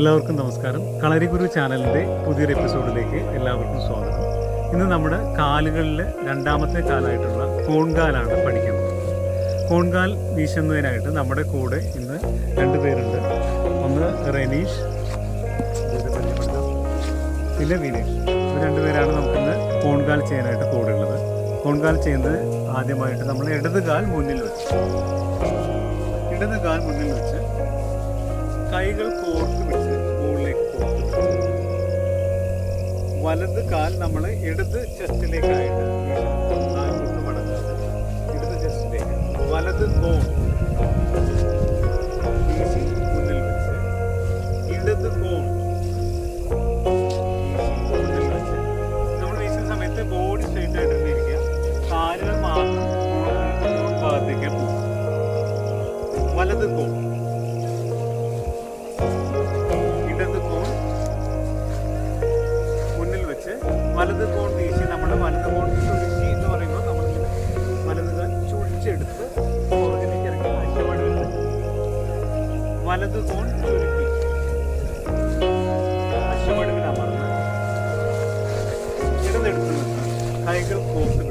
എല്ലാവർക്കും നമസ്കാരം. കളരിഗുരു ചാനലിൻ്റെ പുതിയൊരു എപ്പിസോഡിലേക്ക് എല്ലാവർക്കും സ്വാഗതം. ഇന്ന് നമ്മുടെ കാലുകളിൽ രണ്ടാമത്തെ കാലായിട്ടുള്ള കോൺകാലാണ് പഠിക്കുന്നത്. കോൺകാൽ വീശുന്നതിനായിട്ട് നമ്മുടെ കൂടെ ഇന്ന് 2 പേരുണ്ട്. ഒന്ന് റെനീഷ്, പിന്നെ വിനീഷ്. ഇത് 2 പേരാണ് നമുക്കിന്ന് കോൺകാൽ ചെയ്യാനായിട്ട് കൂടെ ഉള്ളത്. കോൺകാൽ ചെയ്യുന്നത് ആദ്യമായിട്ട് നമ്മൾ ഇടത് കാൽ മുന്നിൽ വെച്ച് കൈകൾ കോർത്ത് വെച്ച് മുകളിലേക്ക് കോർത്ത് വെച്ച് വലത് കാൽ നമ്മൾ ഇടത് ചെസ്റ്റിലേക്കായിട്ട് കൊണ്ട് മടങ്ങുന്നത്. ഇടത് ചെസ്റ്റിലേക്ക് വലത് കോൺ വീശി മുന്നിൽ വെച്ച് ഇടത് കോൺ മുന്നിൽ വെച്ച് നമ്മൾ വീശുന്ന സമയത്ത് ബോഡി സ്ട്രെയിറ്റ് ആയിട്ട് ഇരിക്കുക. കാലുകൾ മാത്രം ഭാഗത്തേക്ക് പോകും. വലത് കോൺ വലത് കോൺ വീശി നമ്മുടെ വലത് കോൺ ചുരുക്കി എന്ന് പറയുമ്പോൾ നമ്മൾ വലത് കാൽ ചുഴിച്ചെടുത്ത് പുറകിലേക്ക് ഇറങ്ങി അറ്റവടവിൽ വലത് കോൺ ചുരുക്കി അറ്റവടവിൽ അമർന്ന് ഇടതെടുത്ത് നിന്ന് കൈകൾ കോർത്ത്